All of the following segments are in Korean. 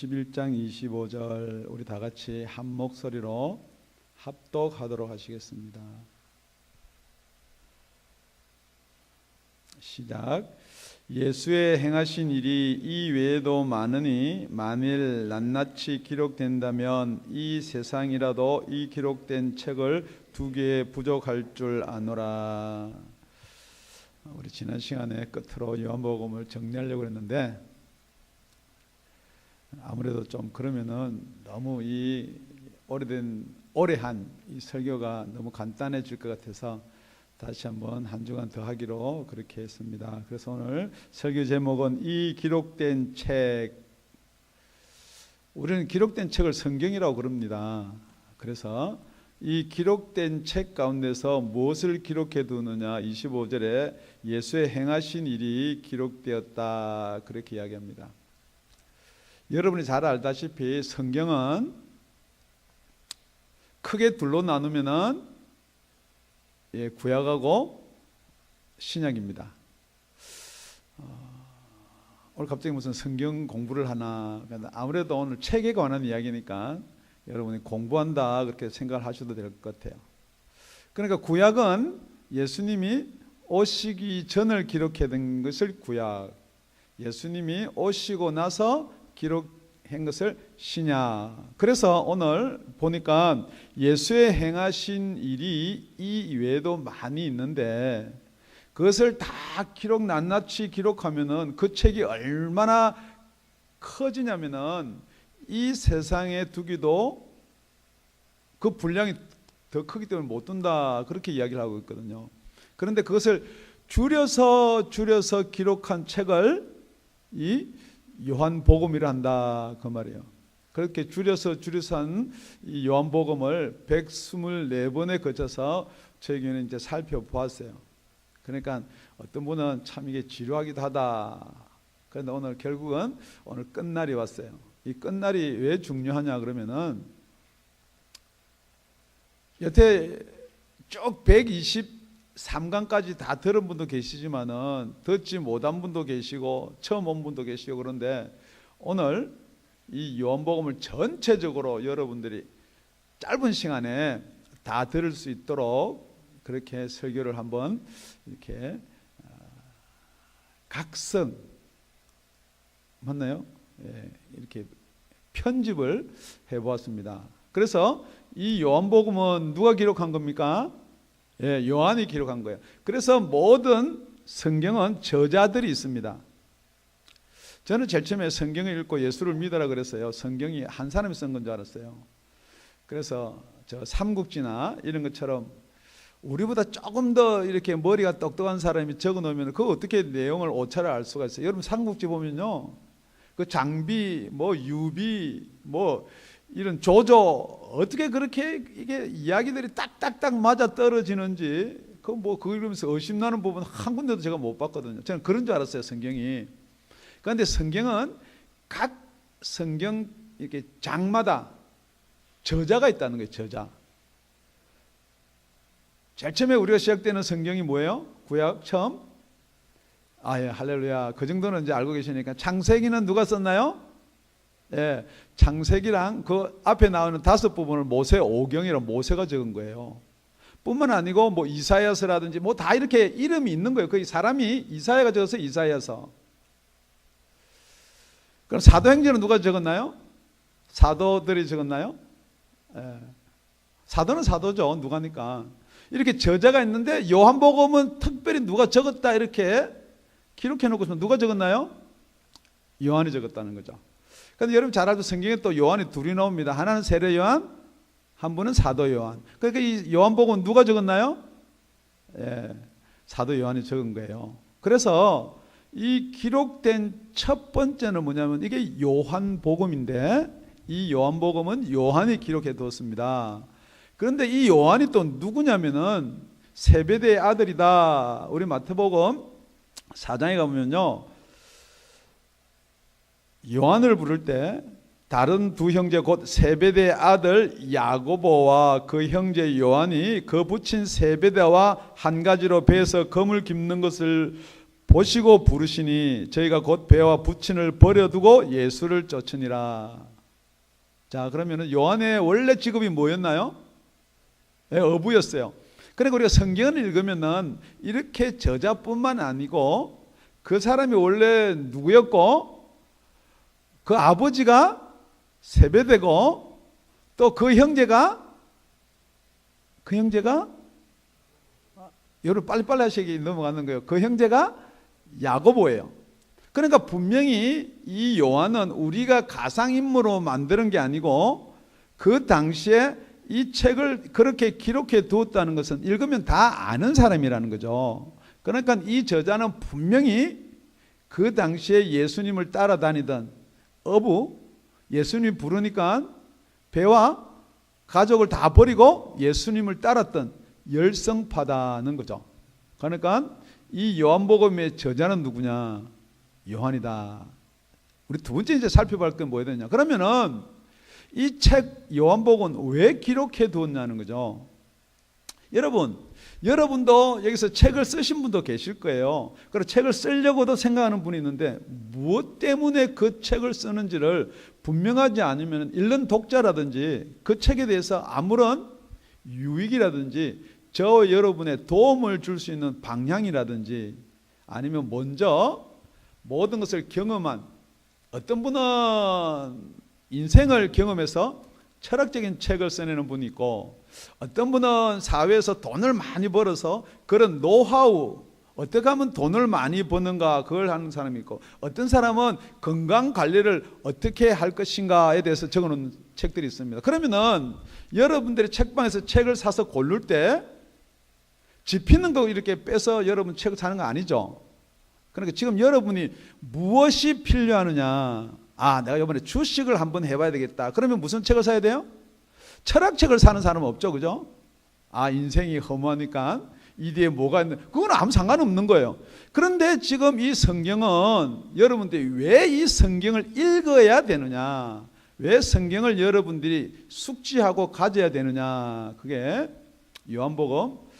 21장 25절 우리 다 같이 한 목소리로 합독하도록 하시겠습니다. 시작. 예수의 행하신 일이 이 외에도 많으니 만일 낱낱이 기록된다면 이 세상이라도 이 기록된 책을 두 개 부족할 줄 아노라. 우리 지난 시간에 끝으로 요한복음을 정리하려고 했는데 아무래도 좀 그러면은 너무 이 오래한 이 설교가 너무 간단해질 것 같아서 다시 한번 한 주간 더 하기로 그렇게 했습니다. 그래서 오늘 설교 제목은 이 기록된 책. 우리는 기록된 책을 성경이라고 그럽니다. 그래서 이 기록된 책 가운데서 무엇을 기록해 두느냐, 25절에 예수의 행하신 일이 기록되었다 그렇게 이야기합니다. 여러분이 잘 알다시피 성경은 크게 둘로 나누면은 구약하고 신약입니다. 오늘 갑자기 무슨 성경 공부를 하나, 아무래도 오늘 책에 관한 이야기니까 여러분이 공부한다 그렇게 생각을 하셔도 될 것 같아요. 그러니까 구약은 예수님이 오시기 전을 기록해 둔 것을 구약, 예수님이 오시고 나서 기록한 것을 신약. 그래서 오늘 보니까 예수의 행하신 일이 이 외에도 많이 있는데 그것을 다 낱낱이 기록하면은 그 책이 얼마나 커지냐면은 이 세상에 두기도 그 분량이 더 크기 때문에 못 둔다 그렇게 이야기를 하고 있거든요. 그런데 그것을 줄여서 기록한 책을 이 요한복음이라 한다 그 말이에요. 그렇게 줄여서 한 이 요한복음을 124번에 거쳐서 저희 교회는 이제 살펴보았어요. 그러니까 어떤 분은 참 이게 지루하기도 하다. 그런데 오늘 결국은 오늘 끝날이 왔어요. 이 끝날이 왜 중요하냐 그러면은 여태 쭉 123강까지 다 들은 분도 계시지만은 듣지 못한 분도 계시고 처음 온 분도 계시고 그런데 오늘 이 요한복음을 전체적으로 여러분들이 짧은 시간에 다 들을 수 있도록 그렇게 설교를 한번 이렇게 각성 맞나요? 예, 이렇게 편집을 해보았습니다. 그래서 이 요한복음은 누가 기록한 겁니까? 예, 요한이 기록한 거예요. 그래서 모든 성경은 저자들이 있습니다. 저는 제일 처음에 성경을 읽고 예수를 믿어라 그랬어요. 성경이 한 사람이 쓴 건 줄 알았어요. 그래서 저 삼국지나 이런 것처럼 우리보다 조금 더 이렇게 머리가 똑똑한 사람이 적어 놓으면 그 어떻게 내용을 오차를 알 수가 있어요. 여러분 삼국지 보면요, 그 장비, 뭐 유비, 뭐 이런 조조 어떻게 그렇게 이게 이야기들이 딱딱딱 맞아 떨어지는지 그걸 그러면서 의심나는 부분 한 군데도 제가 못 봤거든요. 저는 그런 줄 알았어요, 성경이. 그런데 성경은 각 성경 이렇게 장마다 저자가 있다는 거예요, 저자. 제일 처음에 우리가 시작되는 성경이 뭐예요? 구약 처음? 예, 할렐루야. 그 정도는 이제 알고 계시니까 창세기는 누가 썼나요? 예, 창세기랑 그 앞에 나오는 5부분을 모세 오경이라 모세가 적은 거예요. 뿐만 아니고 뭐 이사야서라든지 뭐 다 이렇게 이름이 있는 거예요. 그 사람이 이사야가 적어서 이사야서. 그럼 사도행전은 누가 적었나요? 사도들이 적었나요? 예, 사도는 사도죠. 누가니까. 이렇게 저자가 있는데 요한복음은 특별히 누가 적었다 이렇게 기록해 놓고 있으면 누가 적었나요? 요한이 적었다는 거죠. 그런데 여러분 잘 알죠? 성경에 또 요한이 둘이 나옵니다. 하나는 세례 요한, 한 분은 사도 요한. 그러니까 이 요한복음은 누가 적었나요? 예, 사도 요한이 적은 거예요. 그래서 이 기록된 첫 번째는 뭐냐면 이게 요한복음인데 이 요한복음은 요한이 기록해 두었습니다. 그런데 이 요한이 또 누구냐면은 세베대의 아들이다. 우리 마태복음 4장에 가보면요, 요한을 부를 때 다른 두 형제 곧 세베대의 아들 야고보와 그 형제 요한이 그 부친 세베대와 한 가지로 배에서 검을 깁는 것을 보시고 부르시니 저희가 곧 배와 부친을 버려두고 예수를 쫓으니라. 자, 그러면은 요한의 원래 직업이 뭐였나요? 네, 어부였어요. 그러니까 우리가 성경을 읽으면은 이렇게 저자뿐만 아니고 그 사람이 원래 누구였고 그 아버지가 세베대고 또 그 형제가 여러분 빨리빨리 하시기 넘어가는 거예요. 그 형제가 야고보예요. 그러니까 분명히 이 요한은 우리가 가상인물로 만드는 게 아니고 그 당시에 이 책을 그렇게 기록해 두었다는 것은 읽으면 다 아는 사람이라는 거죠. 그러니까 이 저자는 분명히 그 당시에 예수님을 따라다니던 어부, 예수님이 부르니까 배와 가족을 다 버리고 예수님을 따랐던 열성파다는 거죠. 그러니까 이 요한복음의 저자는 누구냐? 요한이다. 우리 두 번째 이제 살펴볼 건 뭐야 되냐? 그러면은 이 책 요한복음은 왜 기록해 두었냐는 거죠. 여러분도 여기서 책을 쓰신 분도 계실 거예요. 그리고 책을 쓰려고도 생각하는 분이 있는데 무엇 때문에 그 책을 쓰는지를 분명하지 않으면 읽는 독자라든지 그 책에 대해서 아무런 유익이라든지 저 여러분의 도움을 줄 수 있는 방향이라든지 아니면 먼저 모든 것을 경험한 어떤 분은 인생을 경험해서 철학적인 책을 써내는 분이 있고 어떤 분은 사회에서 돈을 많이 벌어서 그런 노하우 어떻게 하면 돈을 많이 버는가 그걸 하는 사람이 있고 어떤 사람은 건강 관리를 어떻게 할 것인가에 대해서 적어놓은 책들이 있습니다. 그러면은 여러분들이 책방에서 책을 사서 고를 때 집히는 거 이렇게 빼서 여러분 책을 사는 거 아니죠. 그러니까 지금 여러분이 무엇이 필요하느냐. 내가 이번에 주식을 한번 해봐야 되겠다. 그러면 무슨 책을 사야 돼요? 철학책을 사는 사람은 없죠, 그죠? 인생이 허무하니까 이 뒤에 뭐가 있는, 그건 아무 상관없는 거예요. 그런데 지금 이 성경은 여러분들이 왜 이 성경을 읽어야 되느냐, 왜 성경을 여러분들이 숙지하고 가져야 되느냐, 그게 요한복음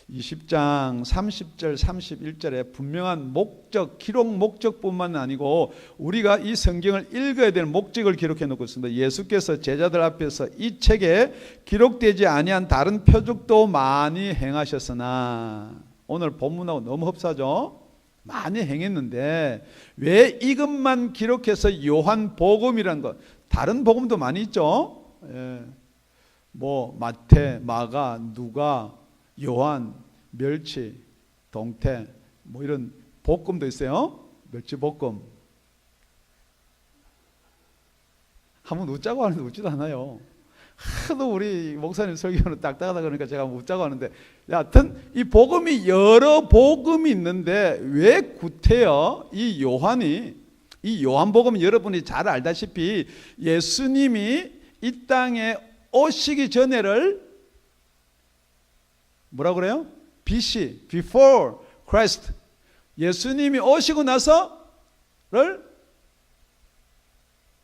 20장 30절 31절에 분명한 목적, 기록 목적뿐만 아니고 우리가 이 성경을 읽어야 될 목적을 기록해 놓고 있습니다. 예수께서 제자들 앞에서 이 책에 기록되지 아니한 다른 표적도 많이 행하셨으나, 오늘 본문하고 너무 흡사하죠. 많이 행했는데 왜 이것만 기록해서 요한복음이라는 것, 다른 복음도 많이 있죠. 뭐 마태, 마가, 누가, 요한, 멸치, 동태, 뭐 이런 볶음도 있어요. 멸치 볶음. 한번 웃자고 하는데 웃지도 않아요. 하도 우리 목사님 설교는 딱딱하다 그러니까 제가 웃자고 하는데, 여하튼 이 복음이 여러 복음이 있는데 왜 구태여 이 요한이, 이 요한복음은 여러분이 잘 알다시피 예수님이 이 땅에 오시기 전에를 뭐라 그래요? BC, before Christ. 예수님이 오시고 나서를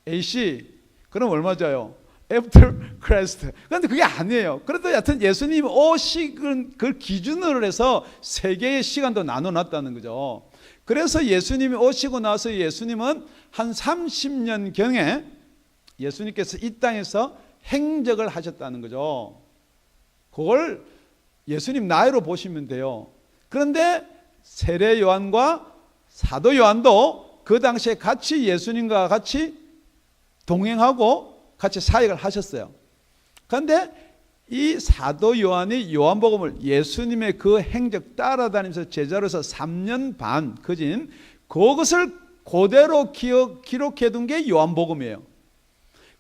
AC. 그럼 얼마죠? After Christ. 그런데 그게 아니에요. 그래도 여하튼 예수님이 오시는 그 기준으로 해서 세 개의 시간도 나눠놨다는 거죠. 그래서 예수님이 오시고 나서 예수님은 한 30년경에 예수님께서 이 땅에서 행적을 하셨다는 거죠. 그걸 예수님 나이로 보시면 돼요. 그런데 세례 요한과 사도 요한도 그 당시에 같이 예수님과 같이 동행하고 같이 사역을 하셨어요. 그런데 이 사도 요한이 요한복음을 예수님의 그 행적 따라다니면서 제자로서 3년 반 거진 그것을 그대로 기록해 둔 게 요한복음이에요.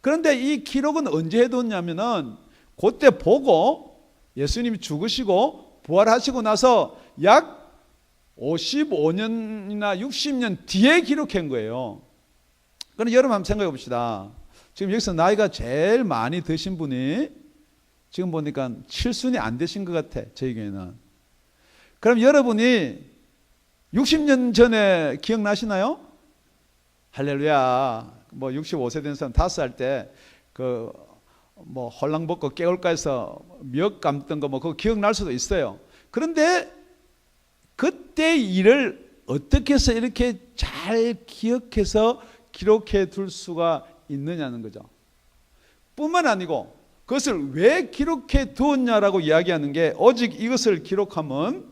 그런데 이 기록은 언제 해뒀냐면은 그때 보고 예수님이 죽으시고 부활하시고 나서 약 55년이나 60년 뒤에 기록한 거예요. 그럼 여러분 한번 생각해 봅시다. 지금 여기서 나이가 제일 많이 드신 분이 지금 보니까 7순이 안 되신 것 같아, 저희 교회는. 그럼 여러분이 60년 전에 기억나시나요? 할렐루야. 뭐 65세 된 사람 5살 때 뭐 홀랑벗고 깨울가에서 멱 감던 거 뭐 그거 기억날 수도 있어요. 그런데 그때 일을 어떻게 해서 이렇게 잘 기억해서 기록해 둘 수가 있느냐는 거죠. 뿐만 아니고 그것을 왜 기록해 두었냐라고 이야기하는 게 오직 이것을 기록하면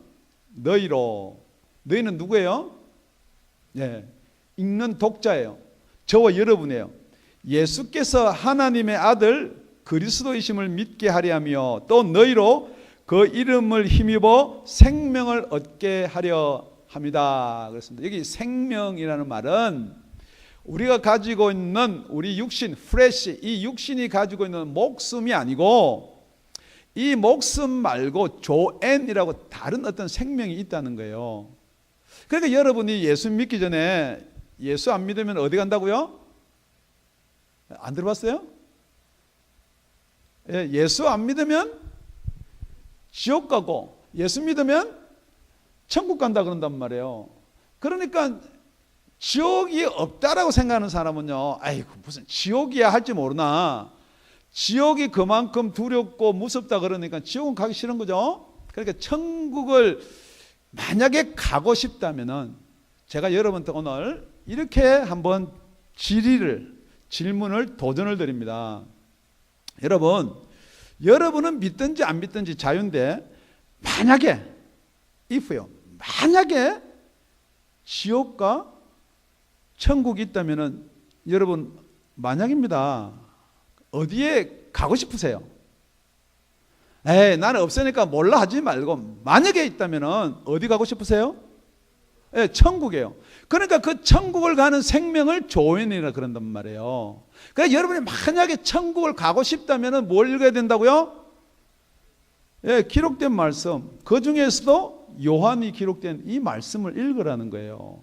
너희는 누구예요? 예, 읽는 독자예요. 저와 여러분이에요. 예수께서 하나님의 아들 그리스도이심을 믿게 하려 하며 또 너희로 그 이름을 힘입어 생명을 얻게 하려 합니다. 그렇습니다. 여기 생명이라는 말은 우리가 가지고 있는 우리 육신, 플래시, 이 육신이 가지고 있는 목숨이 아니고 이 목숨 말고 조엔이라고 다른 어떤 생명이 있다는 거예요. 그러니까 여러분이 예수 믿기 전에 예수 안 믿으면 어디 간다고요? 안 들어봤어요? 예수 안 믿으면 지옥 가고 예수 믿으면 천국 간다 그런단 말이에요. 그러니까 지옥이 없다라고 생각하는 사람은요, 아이고 무슨 지옥이야 할지 모르나 지옥이 그만큼 두렵고 무섭다 그러니까 지옥은 가기 싫은 거죠. 그러니까 천국을 만약에 가고 싶다면은 제가 여러분한테 오늘 이렇게 한번 질문을 도전을 드립니다. 여러분은 믿든지 안 믿든지 자유인데 만약에 지옥과 천국이 있다면은 여러분 만약입니다. 어디에 가고 싶으세요? 나는 없으니까 몰라 하지 말고 만약에 있다면은 어디 가고 싶으세요? 천국이에요. 그러니까 그 천국을 가는 생명을 조인이라 그런단 말이에요. 그러니까 여러분이 만약에 천국을 가고 싶다면은 뭘 읽어야 된다고요? 기록된 말씀. 그 중에서도 요한이 기록된 이 말씀을 읽으라는 거예요.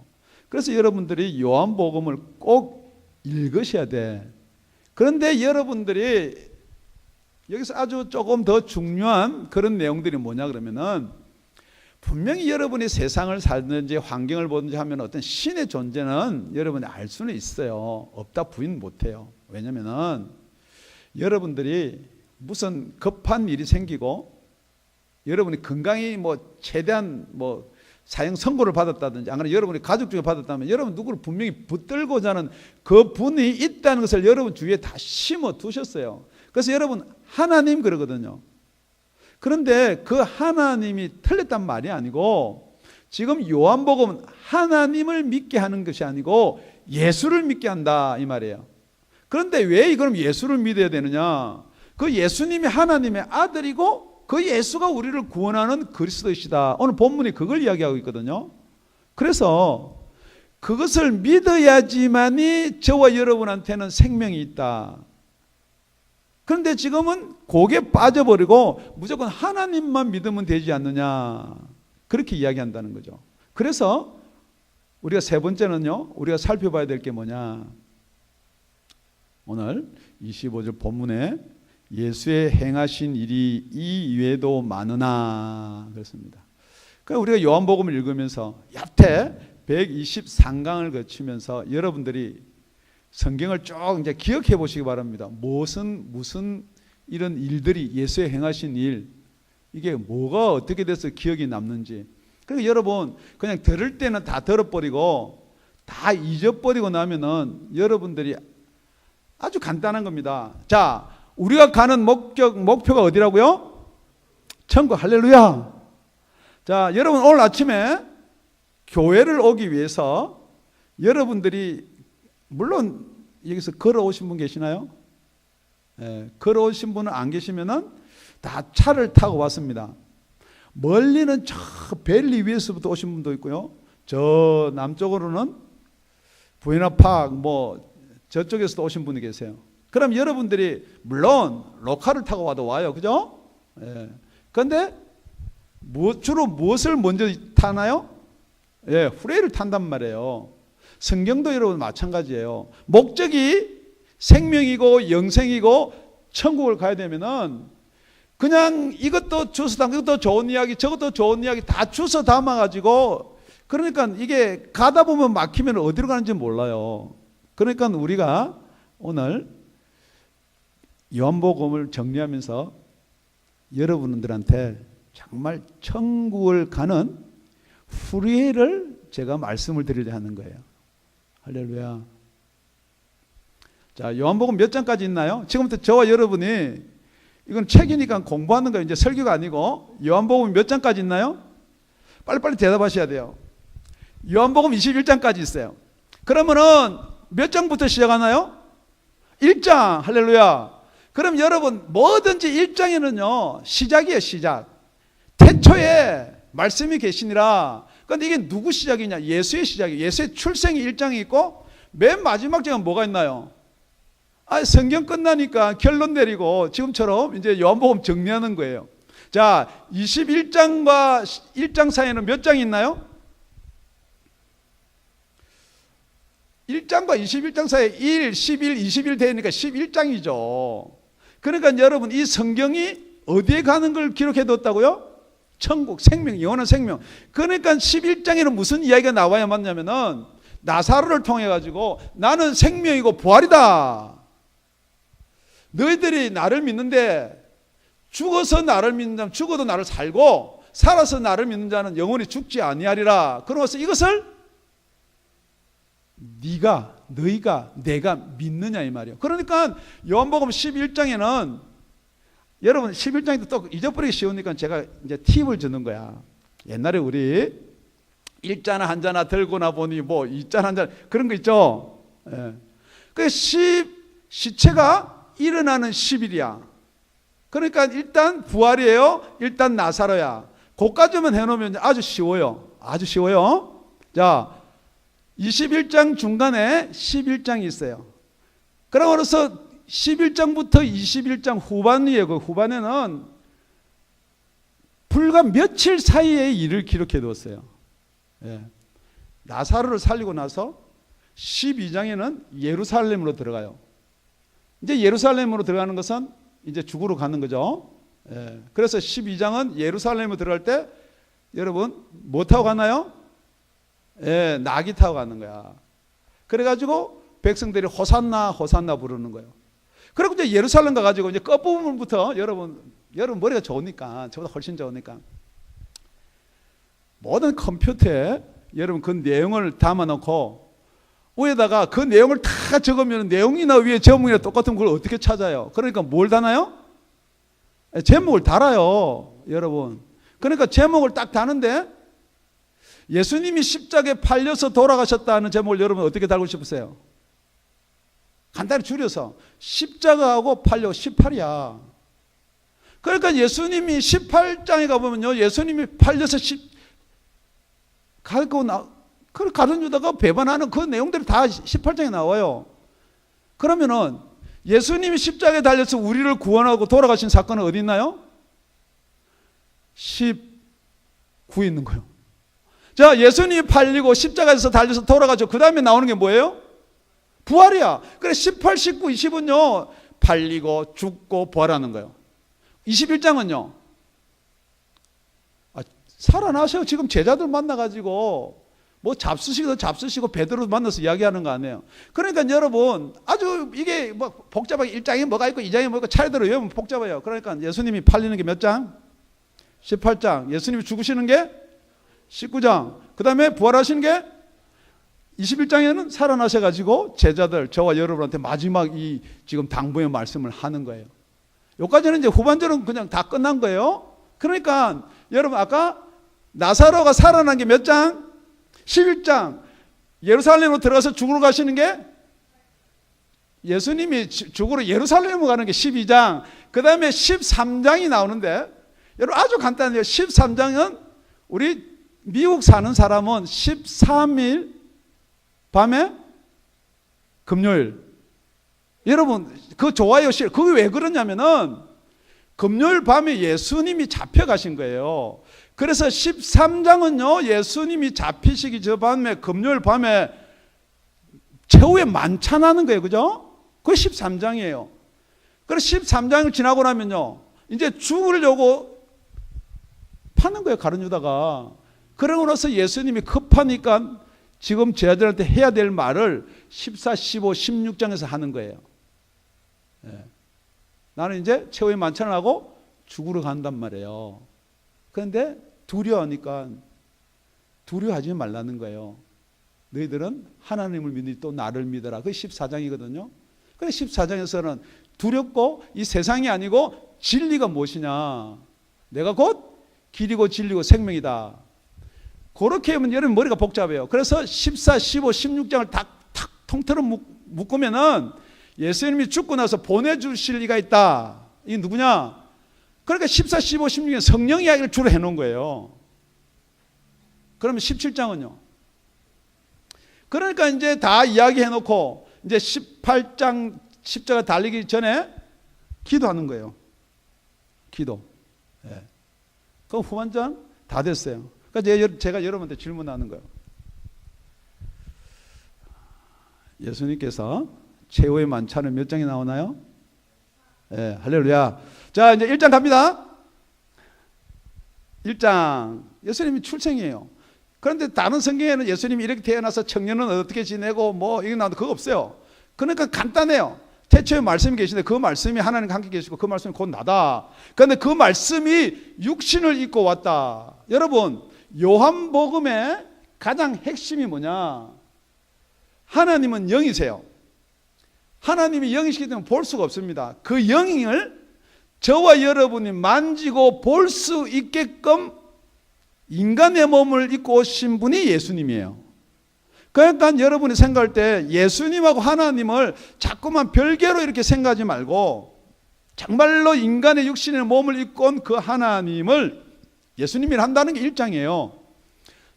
그래서 여러분들이 요한복음을 꼭 읽으셔야 돼. 그런데 여러분들이 여기서 아주 조금 더 중요한 그런 내용들이 뭐냐 그러면은 분명히 여러분이 세상을 살든지 환경을 보든지 하면 어떤 신의 존재는 여러분이 알 수는 있어요. 없다 부인 못해요. 왜냐면은 여러분들이 무슨 급한 일이 생기고 여러분이 건강이 최대한 사형 선고를 받았다든지 안 그러면 여러분이 가족 중에 받았다면 여러분 누구를 분명히 붙들고자 하는 그 분이 있다는 것을 여러분 주위에 다 심어 두셨어요. 그래서 여러분 하나님 그러거든요. 그런데 그 하나님이 틀렸단 말이 아니고 지금 요한복음은 하나님을 믿게 하는 것이 아니고 예수를 믿게 한다 이 말이에요. 그런데 왜 그럼 예수를 믿어야 되느냐? 그 예수님이 하나님의 아들이고 그 예수가 우리를 구원하는 그리스도이시다. 오늘 본문이 그걸 이야기하고 있거든요. 그래서 그것을 믿어야지만이 저와 여러분한테는 생명이 있다. 그런데 지금은 거기에 빠져버리고 무조건 하나님만 믿으면 되지 않느냐 그렇게 이야기한다는 거죠. 그래서 우리가 세 번째는요, 우리가 살펴봐야 될 게 뭐냐, 오늘 25절 본문에 예수의 행하신 일이 이 외에도 많으나 그렇습니다. 그러니까 우리가 요한복음을 읽으면서 여태 123강을 거치면서 여러분들이 성경을 쭉 이제 기억해 보시기 바랍니다. 무슨 이런 일들이 예수의 행하신 일, 이게 뭐가 어떻게 돼서 기억이 남는지. 그러니까 여러분 그냥 들을 때는 다 들어버리고 다 잊어버리고 나면은 여러분들이 아주 간단한 겁니다. 자, 우리가 가는 목표가 어디라고요? 천국. 할렐루야. 자, 여러분 오늘 아침에 교회를 오기 위해서 여러분들이 물론 여기서 걸어오신 분 계시나요? 걸어오신 분은 안 계시면은 다 차를 타고 왔습니다. 멀리는 저 벨리 위에서부터 오신 분도 있고요. 저 남쪽으로는 부에나파악 저쪽에서도 오신 분이 계세요. 그럼 여러분들이 물론 로컬을 타고 와도 와요. 그죠? 그런데 주로 무엇을 먼저 타나요? 후레이를 탄단 말이에요. 성경도 여러분 마찬가지예요. 목적이 생명이고 영생이고 천국을 가야 되면은 그냥 이것도 주워 담고 이것도 좋은 이야기 저것도 좋은 이야기 다 주워 담아가지고 그러니까 이게 가다 보면 막히면 어디로 가는지 몰라요. 그러니까 우리가 오늘 요한복음을 정리하면서 여러분들한테 정말 천국을 가는 후리를 제가 말씀을 드리려 하는 거예요. 할렐루야. 자, 요한복음 몇 장까지 있나요? 지금부터 저와 여러분이, 이건 책이니까 공부하는 거예요. 이제 설교가 아니고, 요한복음 몇 장까지 있나요? 빨리빨리 대답하셔야 돼요. 요한복음 21장까지 있어요. 그러면은 몇 장부터 시작하나요? 1장. 할렐루야. 그럼 여러분, 뭐든지 1장에는요 시작이에요. 시작. 태초에 말씀이 계시니라. 그런데 이게 누구 시작이냐? 예수의 시작이에요. 예수의 출생이 1장이 있고, 맨 마지막 장은 뭐가 있나요? 성경 끝나니까 결론 내리고 지금처럼 이제 요한복음 정리하는 거예요. 자, 21장과 1장 사이에는 몇 장이 있나요? 1장과 21장 사이에 1, 11, 21 되니까 11장이죠. 그러니까 여러분, 이 성경이 어디에 가는 걸 기록해 뒀다고요? 천국, 생명, 영원한 생명. 그러니까 11장에는 무슨 이야기가 나와야 맞냐면은, 나사로를 통해 가지고 나는 생명이고 부활이다. 너희들이 나를 믿는데, 죽어서 나를 믿는 자는 죽어도 나를 살고, 살아서 나를 믿는 자는 영원히 죽지 아니하리라. 그러면서 이것을 너희가 내가 믿느냐 이 말이에요. 그러니까 요한복음 11장에는, 여러분 11장에도 또 잊어버리기 쉬우니까 제가 이제 팁을 주는 거야. 옛날에 우리 1자나 한 자나 들고나 보니 뭐 2자나 한 자, 그런 거 있죠. 예. 그 시체가 일어나는 10일이야. 그러니까 일단 부활이에요. 일단 나사로야. 그까지만 해놓으면 아주 쉬워요. 아주 쉬워요. 자, 21장 중간에 11장이 있어요. 그러므로서 11장부터 21장 후반이에요. 그 후반에는 불과 며칠 사이의 일을 기록해 두었어요. 예. 나사로를 살리고 나서 12장에는 예루살렘으로 들어가요. 이제 예루살렘으로 들어가는 것은 이제 죽으러 가는 거죠. 예. 그래서 12장은 예루살렘으로 들어갈 때 여러분 뭐 타고 가나요? 예, 나귀 타고 가는 거야. 그래가지고 백성들이 호산나 호산나 부르는 거예요. 그리고 이제 예루살렘 가가지고 이제 끝부분부터 여러분 머리가 좋으니까, 저보다 훨씬 좋으니까 모든 컴퓨터에 여러분 그 내용을 담아놓고 위에다가 그 내용을 다 적으면 내용이나 위에 제목이나 똑같은 걸 어떻게 찾아요? 그러니까 뭘 다나요? 제목을 달아요, 여러분. 그러니까 제목을 딱 다는데, 예수님이 십자가에 팔려서 돌아가셨다는 제목을 여러분 어떻게 달고 싶으세요? 간단히 줄여서 십자가하고 팔려 18이야. 그러니까 예수님이 18장에 가보면요, 예수님이 팔려서 가룟 유다가 배반하는 그 내용들이 다 18장에 나와요. 그러면은 예수님이 십자가에 달려서 우리를 구원하고 돌아가신 사건은 어디 있나요? 19에 있는 거예요. 자, 예수님이 팔리고 십자가에서 달려서 돌아가죠. 그 다음에 나오는 게 뭐예요? 부활이야. 그래 18, 19, 20은요 팔리고 죽고 부활하는 거예요. 21장은요 살아나셔. 지금 제자들 만나가지고 뭐 잡수시고 베드로 만나서 이야기하는 거 아니에요. 그러니까 여러분 아주 이게 뭐 복잡하게 1장에 뭐가 있고 2장에 뭐가 있고 차례대로 외우면 복잡해요. 그러니까 예수님이 팔리는 게 몇 장? 18장. 예수님이 죽으시는 게 19장. 그 다음에 부활하시는 게 21장에는 살아나셔가지고 제자들, 저와 여러분한테 마지막 이 지금 당부의 말씀을 하는 거예요. 여기까지는 이제 후반전은 그냥 다 끝난 거예요. 그러니까 여러분 아까 나사로가 살아난 게 몇 장? 11장. 예루살렘으로 들어가서 죽으러 가시는 게, 예수님이 죽으러 예루살렘으로 가는 게 12장. 그 다음에 13장이 나오는데, 여러분 아주 간단해요. 13장은 우리 미국 사는 사람은 13일 밤에 금요일. 여러분 그거 좋아요. 그게 왜 그러냐면은 금요일 밤에 예수님이 잡혀가신 거예요. 그래서 13장은요 예수님이 잡히시기 저 밤에, 금요일 밤에 최후의 만찬하는 거예요. 그죠? 그게 13장이에요. 그래서 13장을 지나고 나면요 이제 죽으려고 파는 거예요, 가룟 유다가. 그러고 나서 예수님이 급하니까 지금 제자들한테 해야 될 말을 14, 15, 16장에서 하는 거예요. 예. 나는 이제 최후의 만찬을 하고 죽으러 간단 말이에요. 그런데 두려워하니까 두려워하지 말라는 거예요. 너희들은 하나님을 믿으니 또 나를 믿어라. 그게 14장이거든요. 그래 14장에서는 두렵고 이 세상이 아니고 진리가 무엇이냐. 내가 곧 길이고 진리고 생명이다. 그렇게 하면 여러분 머리가 복잡해요. 그래서 14, 15, 16장을 탁 통틀어 묶으면은 예수님이 죽고 나서 보내주실 리가 있다. 이게 누구냐? 그러니까 14, 15, 16은 성령 이야기를 주로 해놓은 거예요. 그러면 17장은요? 그러니까 이제 다 이야기해놓고 이제 18장 십자가 달리기 전에 기도하는 거예요. 기도. 예. 그럼 후반장 다 됐어요. 그러니까 제가 여러분한테 질문하는 거예요. 예수님께서 최후의 만찬은 몇 장이 나오나요? 예, 할렐루야. 자, 이제 1장 갑니다. 1장. 예수님이 출생이에요. 그런데 다른 성경에는 예수님이 이렇게 태어나서 청년은 어떻게 지내고 뭐 이게 나오는데 그거 없어요. 그러니까 간단해요. 태초에 말씀이 계신데 그 말씀이 하나님과 함께 계시고 그 말씀이 곧 나다. 그런데 그 말씀이 육신을 입고 왔다. 여러분, 요한복음의 가장 핵심이 뭐냐? 하나님은 영이세요. 하나님이 영이시기 때문에 볼 수가 없습니다. 그 영을 저와 여러분이 만지고 볼 수 있게끔 인간의 몸을 입고 오신 분이 예수님이에요. 그러니까 여러분이 생각할 때 예수님하고 하나님을 자꾸만 별개로 이렇게 생각하지 말고 정말로 인간의 육신의 몸을 입고 온 그 하나님을 예수님이 한다는 게 1장이에요.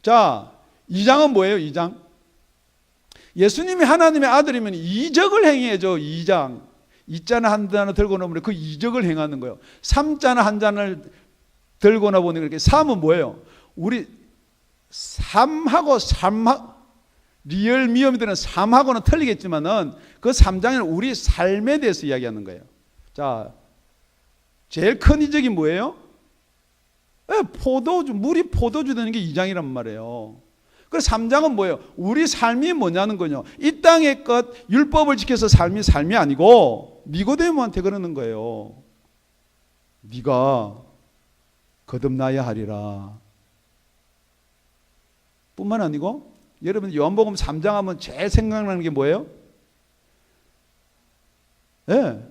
자, 2장은 뭐예요? 2장. 예수님이 하나님의 아들이면 이적을 행해야죠. 2장. 2잔을 한 잔을 들고 나오면 그 이적을 행하는 거예요. 3잔을 한 잔을 들고 나보니 그렇게 3은 뭐예요? 우리 삶하고 리얼 미엄이들은 삶하고는 틀리겠지만은 그 3장에는 우리 삶에 대해서 이야기하는 거예요. 자, 제일 큰 이적이 뭐예요? 포도주, 물이 포도주 되는 게 2장이란 말이에요. 그래서 3장은 뭐예요? 우리 삶이 뭐냐는 거요. 이 땅의 것, 율법을 지켜서 삶이 아니고 니고데모한테 그러는 거예요. 네가 거듭나야 하리라. 뿐만 아니고 여러분 요한복음 3장 하면 제일 생각나는 게 뭐예요? 예.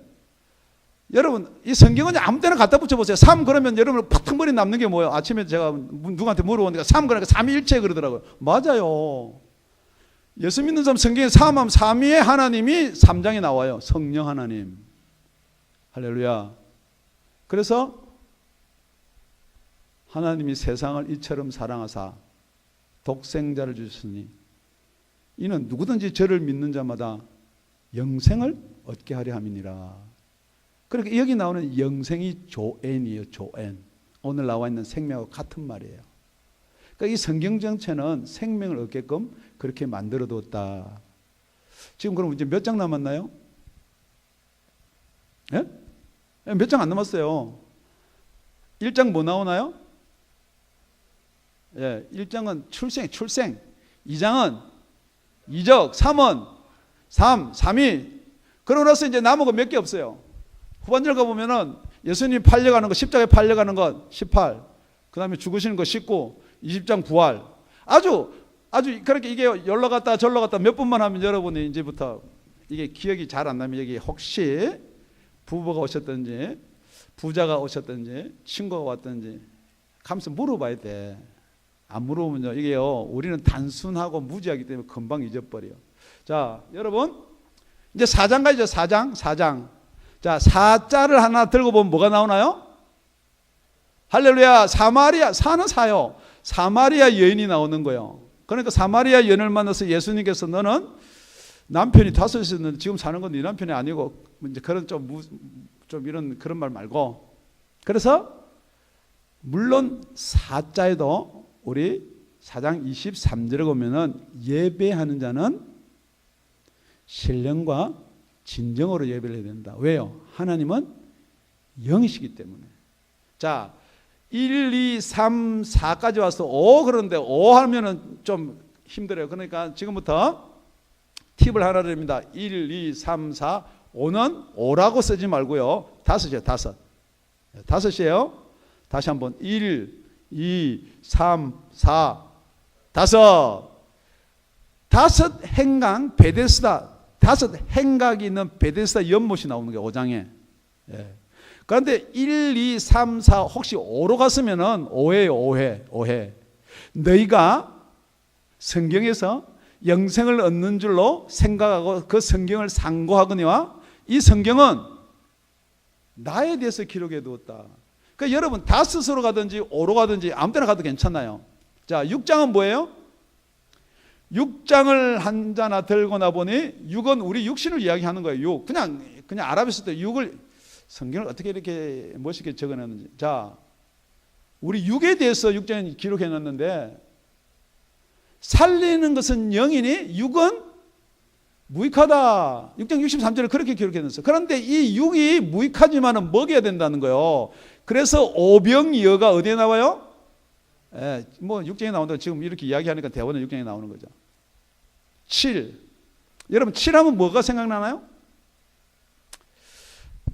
여러분 이 성경은 아무 때나 갖다 붙여보세요. 3 그러면 여러분 파탕머리 남는 게 뭐예요? 아침에 제가 누구한테 물어보니까 3 그러니까 삼위일체 그러더라고요. 맞아요. 예수 믿는 사람 성경에 3하면 삼위의 하나님이 3장에 나와요. 성령 하나님. 할렐루야. 그래서 하나님이 세상을 이처럼 사랑하사 독생자를 주셨으니 이는 누구든지 저를 믿는 자마다 영생을 얻게 하려 함이니라. 그러니까 여기 나오는 영생이 조엔이에요. 조엔. 오늘 나와 있는 생명하고 같은 말이에요. 그러니까 이 성경 전체는 생명을 얻게끔 그렇게 만들어 두었다. 지금 그럼 이제 몇 장 남았나요? 예? 몇 장 안 남았어요. 1장 뭐 나오나요? 예, 1장은 출생. 2장은 이적, 3원, 3위. 그러고 나서 이제 남은 거 몇 개 없어요. 후반절 가보면은 예수님 팔려가는 거, 십자가에 팔려가는 것 18, 그 다음에 죽으시는 거 19, 20장 부활. 아주 그렇게 이게 열러 갔다 절러 갔다 몇 분만 하면 여러분이 이제부터 이게 기억이 잘 안 나면 여기 혹시 부부가 오셨든지 부자가 오셨든지 친구가 왔든지 가면서 물어봐야 돼. 안 물어보면요 이게요 우리는 단순하고 무지하기 때문에 금방 잊어버려요. 자, 여러분 이제 4장 가죠. 4장. 자, 4자를 하나 들고 보면 뭐가 나오나요? 할렐루야. 사마리아, 사는 사요. 사마리아 여인이 나오는 거예요. 그러니까 사마리아 여인을 만나서 예수님께서 너는 남편이 5있었는데 지금 사는 건 네 남편이 아니고 이제 그런 좀 이런 그런 말 말고. 그래서 물론 4자에도 우리 4장 23절에 보면은 예배하는 자는 신령과 진정으로 예배를 해야 된다. 왜요? 하나님은 영이시기 때문에. 자, 1, 2, 3, 4까지 와서 5 그러는데 5 하면은 좀 힘들어요. 그러니까 지금부터 팁을 하나 드립니다. 1, 2, 3, 4, 5는 5라고 쓰지 말고요. 5이에요. 5. 5이에요. 다시 한번 1, 2, 3, 4, 다섯 행강 베데스다, 다섯 행각이 있는 베데스다 연못이 나오는 거예요. 5장에. 예. 그런데 1, 2, 3, 4 혹시 5로 갔으면은 오해예요. 오해. 너희가 성경에서 영생을 얻는 줄로 생각하고 그 성경을 상고하거니와 이 성경은 나에 대해서 기록해 두었다. 그러니까 여러분 다섯으로 가든지 5로 가든지 아무 때나 가도 괜찮아요. 자, 6장은 뭐예요? 6장을 한 자나 들고나 보니 6은 우리 육신을 이야기하는 거예요. 6. 그냥 아랍에서 때 6을 성경을 어떻게 이렇게 멋있게 적어놨는지. 자, 우리 6에 대해서 6장에 기록해 놨는데 살리는 것은 영이니 6은 무익하다. 6장 63절에 그렇게 기록해 놨어요. 그런데 이 6이 무익하지만은 먹여야 된다는 거예요. 그래서 오병이어가 어디에 나와요? 예, 뭐 6장에 나온다고 지금 이렇게 이야기하니까 대원은 6장에 나오는 거죠. 7. 여러분 7하면 뭐가 생각나나요?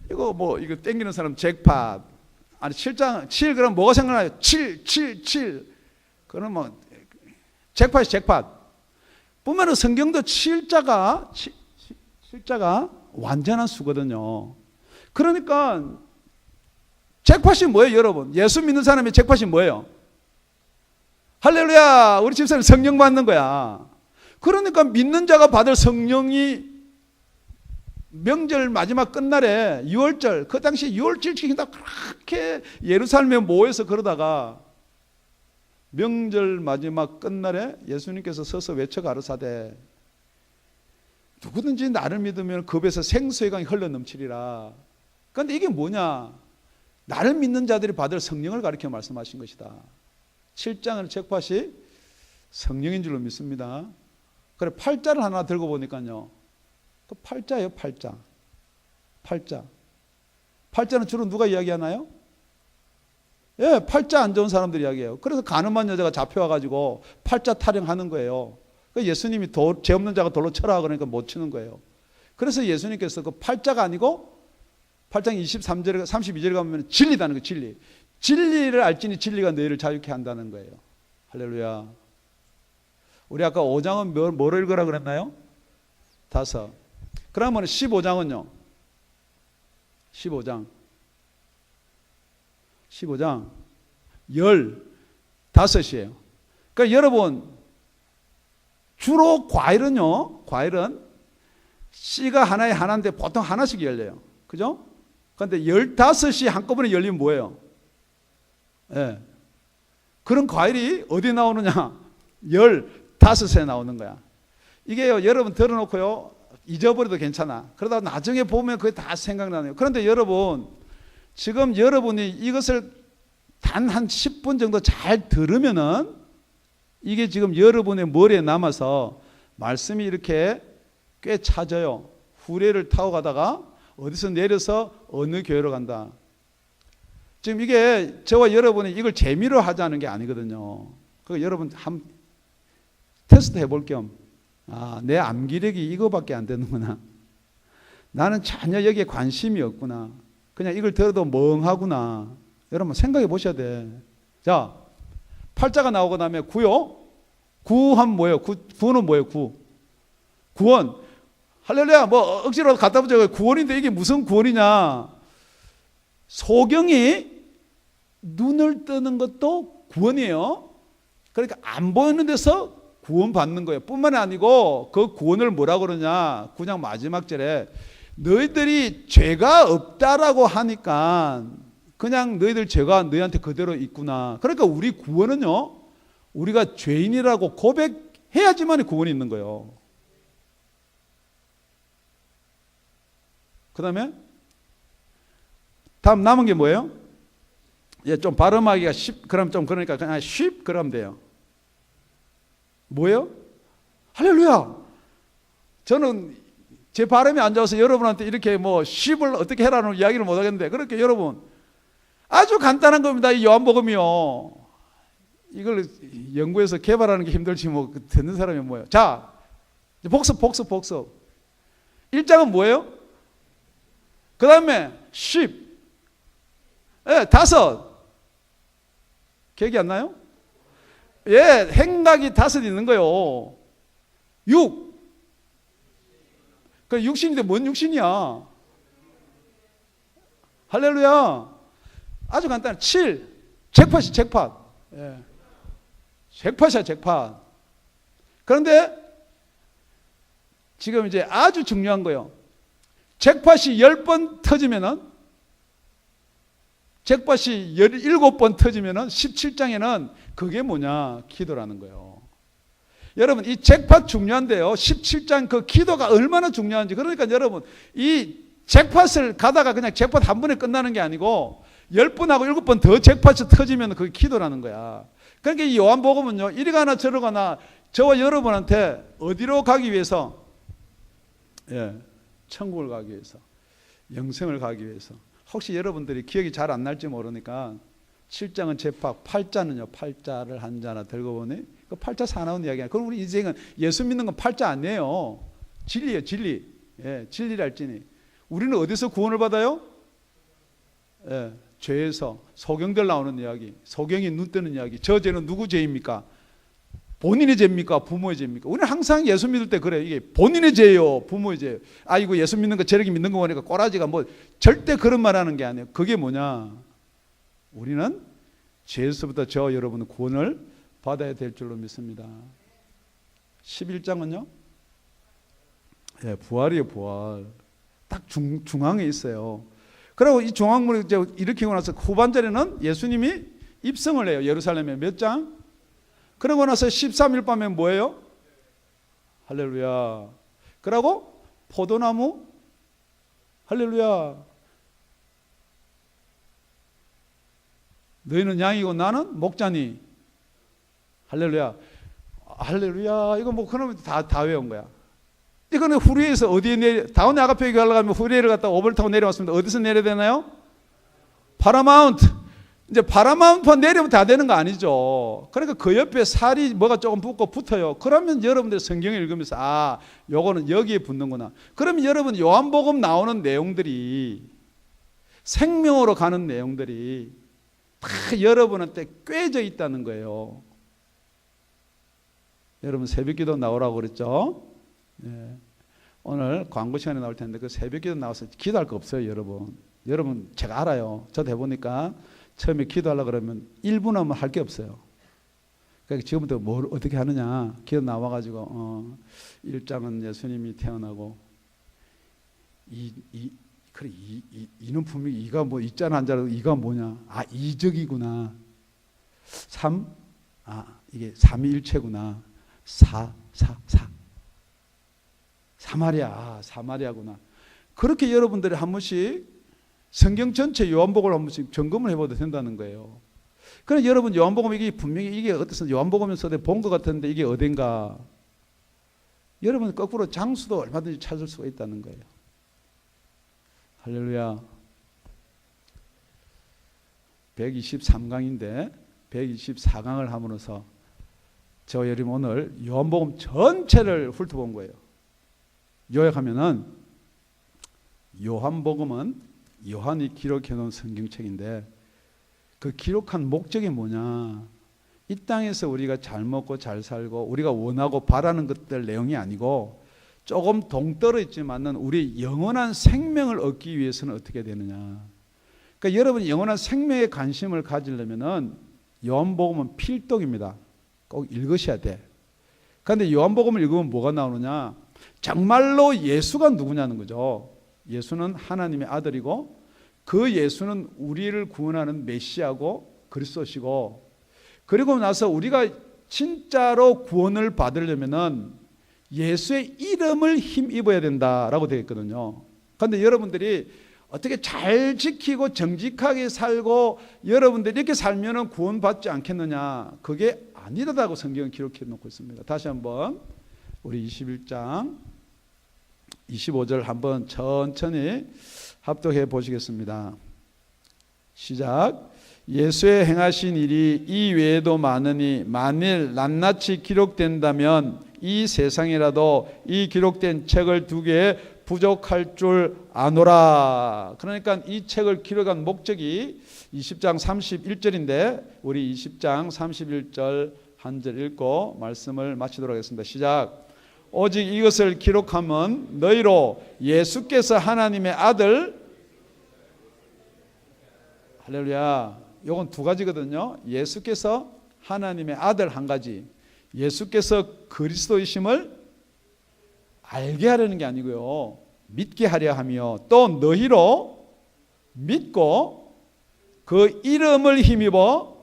이거 땡기는 사람 잭팟. 아니 7장 7 그럼 뭐가 생각나요? 7. 그러면 뭐 잭팟. 뿐만 아니라 성경도 7자가 완전한 수거든요. 그러니까 잭팟이 뭐예요, 여러분? 예수 믿는 사람의 잭팟이 뭐예요? 할렐루야, 우리 집사님 성령 받는 거야. 그러니까 믿는 자가 받을 성령이 명절 마지막 끝날에 6월절, 그 당시 6월절 지킨다 그렇게 예루살렘에 모여서 그러다가 명절 마지막 끝날에 예수님께서 서서 외쳐 가르사대 누구든지 나를 믿으면 급에서 생수의 강이 흘러 넘치리라. 그런데 이게 뭐냐? 나를 믿는 자들이 받을 성령을 가리켜 말씀하신 것이다. 7장을 잭팟이 성령인 줄로 믿습니다. 그래 8자를 하나 들고 보니까요. 그 8자예요. 8자는 주로 누가 이야기하나요? 예, 8자 안 좋은 사람들이 이야기해요. 그래서 간음한 여자가 잡혀와가지고 8자 타령하는 거예요. 예수님이 죄 없는 자가 돌로 쳐라 그러니까 못 치는 거예요. 그래서 예수님께서 그 8자가 아니고 8장 23절에 32절에 가면 진리다는 거예요. 진리. 진리를 알지니 진리가 너희를 자유케 한다는 거예요. 할렐루야. 우리 아까 5장은 뭐를 읽으라 그랬나요? 5. 그러면 15장은요? 15장 15이에요. 그러니까 여러분 주로 과일은 씨가 하나에 하나인데 보통 하나씩 열려요. 그죠? 그런데 15이 한꺼번에 열리면 뭐예요? 예. 그런 과일이 어디 나오느냐? 15에 나오는 거야. 이게요, 여러분 들어놓고요, 잊어버려도 괜찮아. 그러다 나중에 보면 그게 다 생각나네요. 그런데 여러분, 지금 여러분이 이것을 단 한 10분 정도 잘 들으면은 이게 지금 여러분의 머리에 남아서 말씀이 이렇게 꽤 찾아요. 후레를 타고 가다가 어디서 내려서 어느 교회로 간다. 지금 이게 저와 여러분이 이걸 재미로 하자는 게 아니거든요. 그 여러분 한 테스트 해볼 겸, 내 암기력이 이거밖에 안 되는구나. 나는 전혀 여기에 관심이 없구나. 그냥 이걸 들어도 멍하구나. 여러분 생각해 보셔야 돼. 자, 8자가 나오고 나면 9요. 9하면 뭐예요? 9는 뭐예요? 9원. 할렐루야. 뭐 억지로 갖다 붙여. 구원인데 이게 무슨 구원이냐? 소경이 눈을 뜨는 것도 구원이에요. 그러니까 안 보이는 데서 구원 받는 거예요. 뿐만 아니고 그 구원을 뭐라 그러냐? 9장 마지막 절에 너희들이 죄가 없다라고 하니까 그냥 너희들 죄가 너희한테 그대로 있구나. 그러니까 우리 구원은요, 우리가 죄인이라고 고백해야지만 구원이 있는 거예요. 그 다음에 다음 남은 게 뭐예요? 예, 좀 발음하기가 그럼 좀 그러니까 그냥 쉽 그러면 돼요. 뭐예요? 할렐루야. 저는 제 발음이 안 좋아서 여러분한테 이렇게 뭐 쉽을 어떻게 해라는 이야기를 못 하겠는데, 그렇게 여러분 아주 간단한 겁니다. 이 요한복음이요. 이걸 연구해서 개발하는 게 힘들지 뭐 듣는 사람이 뭐예요? 자, 복습. 1장은 뭐예요? 그 다음에 10. 예, 5. 기억이 안 나요? 예, 행각이 5 있는 거요. 6. 그 육신인데 뭔 육신이야? 할렐루야. 아주 간단해. 7. 잭팟이 잭팟. 예. 잭팟이야, 잭팟. 그런데 지금 이제 아주 중요한 거요. 잭팟이 10번 터지면은, 잭팟이 17번 터지면은 17장에는 그게 뭐냐? 기도라는 거예요. 여러분, 이 잭팟 중요한데요. 17장 그 기도가 얼마나 중요한지. 그러니까 여러분, 이 잭팟을 가다가 그냥 잭팟 한 번에 끝나는 게 아니고 10번하고 7번 더 잭팟이 터지면 그게 기도라는 거야. 그러니까 이 요한복음은요, 이리가나 저리가나 저와 여러분한테 어디로 가기 위해서? 예, 천국을 가기 위해서, 영생을 가기 위해서. 혹시 여러분들이 기억이 잘 안 날지 모르니까 7장은 잭팟, 8자는요, 8자를 한 자나 들고 보니 그 8자 사나운 이야기야. 그럼 우리 인생은 예수 믿는 건 8자 아니에요. 진리예요, 진리. 예, 진리랄지니. 우리는 어디서 구원을 받아요? 예, 죄에서. 소경들 나오는 이야기, 소경이 눈 뜨는 이야기. 저 죄는 누구 죄입니까? 본인의 죄입니까? 부모의 죄입니까? 우리는 항상 예수 믿을 때 그래요. 이게 본인의 죄예요, 부모의 죄예요. 아이고 예수 믿는 거 저렇게 믿는 거 보니까 꼬라지가 뭐. 절대 그런 말 하는 게 아니에요. 그게 뭐냐? 우리는 죄에서부터 저 여러분은 구원을 받아야 될 줄로 믿습니다. 11장은요, 예, 부활이에요, 부활. 딱 중앙에 있어요. 그리고 이 중앙문을 이제 일으키고 나서 후반절에는 예수님이 입성을 해요. 예루살렘에 몇 장? 그러고 나서 13일 밤에 뭐예요? 할렐루야. 그러고 포도나무? 할렐루야. 너희는 양이고 나는 목자니. 할렐루야. 할렐루야. 이거 뭐 그러면 다 외운 거야. 이거는 후리에서 어디에 다운에 아가페 가려고 하면 후리에를 갔다 오버를 타고 내려왔습니다. 어디서 내려야 되나요? 파라마운트. 이제 파라마운트 내려면 다 되는 거 아니죠. 그러니까 그 옆에 살이 뭐가 조금 붙어요. 그러면 여러분들 성경을 읽으면서 아, 요거는 여기에 붙는구나. 그러면 여러분 요한복음 나오는 내용들이, 생명으로 가는 내용들이 다 여러분한테 꿰져 있다는 거예요. 여러분 새벽기도 나오라고 그랬죠? 예. 오늘 광고 시간에 나올 텐데 그 새벽기도 나와서 기도할 거 없어요, 여러분. 여러분 제가 알아요. 저도 해보니까 처음에 기도하려고 그러면 1분 하면 할 게 없어요. 그러니까 지금부터 뭘 어떻게 하느냐. 기도 나와가지고 1장은 예수님이 태어나고 그래 이는 분명히 이가 뭐 있잖아 안 자라도 이가 뭐냐. 아 이적이구나. 3 이게 삼위일체구나. 4 사마리아, 사마리아구나. 그렇게 여러분들이 한 번씩 성경 전체 요한복음을 한 번씩 점검을 해봐도 된다는 거예요. 그럼 여러분 요한복음 이게 분명히 이게 어디서 요한복음에서 본 것 같은데 이게 어딘가. 여러분 거꾸로 장수도 얼마든지 찾을 수가 있다는 거예요. 할렐루야. 123강인데 124강을 함으로써 저 여러분 오늘 요한복음 전체를 훑어본 거예요. 요약하면은 요한복음은 요한이 기록해 놓은 성경책인데 그 기록한 목적이 뭐냐. 이 땅에서 우리가 잘 먹고 잘 살고 우리가 원하고 바라는 것들 내용이 아니고 조금 동떨어 있지만은 우리 영원한 생명을 얻기 위해서는 어떻게 되느냐. 그러니까 여러분이 영원한 생명에 관심을 가지려면은 요한복음은 필독입니다. 꼭 읽으셔야 돼. 그런데 요한복음을 읽으면 뭐가 나오느냐. 정말로 예수가 누구냐는 거죠. 예수는 하나님의 아들이고 그 예수는 우리를 구원하는 메시아고 그리스도시고, 그리고 나서 우리가 진짜로 구원을 받으려면은 예수의 이름을 힘입어야 된다라고 되어 있거든요. 그런데 여러분들이 어떻게 잘 지키고 정직하게 살고 여러분들이 이렇게 살면은 구원받지 않겠느냐. 그게 아니라고 성경은 기록해 놓고 있습니다. 다시 한번 우리 21장 25절 한번 천천히 합독해 보시겠습니다. 시작. 예수의 행하신 일이 이 외에도 많으니 만일 낱낱이 기록된다면 이 세상이라도 이 기록된 책을 2개 부족할 줄 아노라. 그러니까 이 책을 기록한 목적이 20장 31절인데 우리 20장 31절 한 절 읽고 말씀을 마치도록 하겠습니다. 시작. 오직 이것을 기록하면 너희로 예수께서 하나님의 아들, 할렐루야. 이건 두 가지거든요. 예수께서 하나님의 아들 한 가지, 예수께서 그리스도이심을 알게 하려는 게 아니고요, 믿게 하려 하며, 또 너희로 믿고 그 이름을 힘입어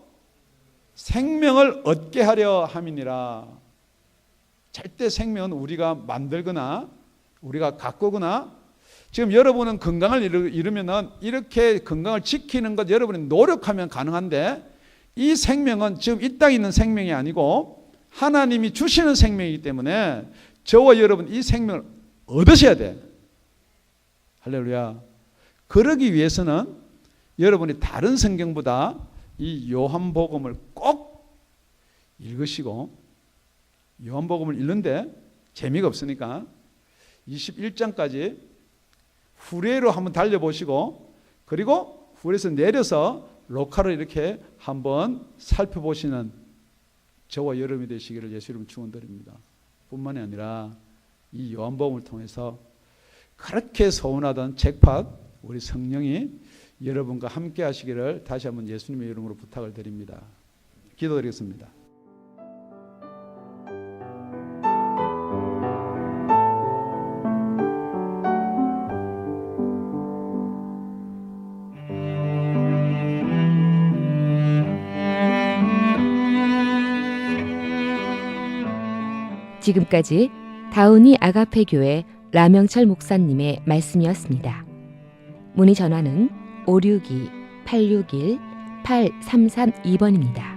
생명을 얻게 하려 함이니라. 절대 생명은 우리가 만들거나 우리가 가꾸거나, 지금 여러분은 건강을 이루면은 이렇게 건강을 지키는 것 여러분이 노력하면 가능한데, 이 생명은 지금 이 땅에 있는 생명이 아니고 하나님이 주시는 생명이기 때문에 저와 여러분 이 생명을 얻으셔야 돼. 할렐루야. 그러기 위해서는 여러분이 다른 성경보다 이 요한복음을 꼭 읽으시고, 요한복음을 읽는데 재미가 없으니까 21장까지 후레로 한번 달려보시고, 그리고 후레에서 내려서 로카를 이렇게 한번 살펴보시는 저와 여러분이 되시기를 예수 이름으로 축원드립니다. 뿐만이 아니라 이 요한복음을 통해서 그렇게 소원하던 잭팟 우리 성령이 여러분과 함께 하시기를 다시 한번 예수님의 이름으로 부탁을 드립니다. 기도드리겠습니다. 지금까지 다운이 아가페 교회 라명철 목사님의 말씀이었습니다. 문의 전화는 562-861-8332번입니다.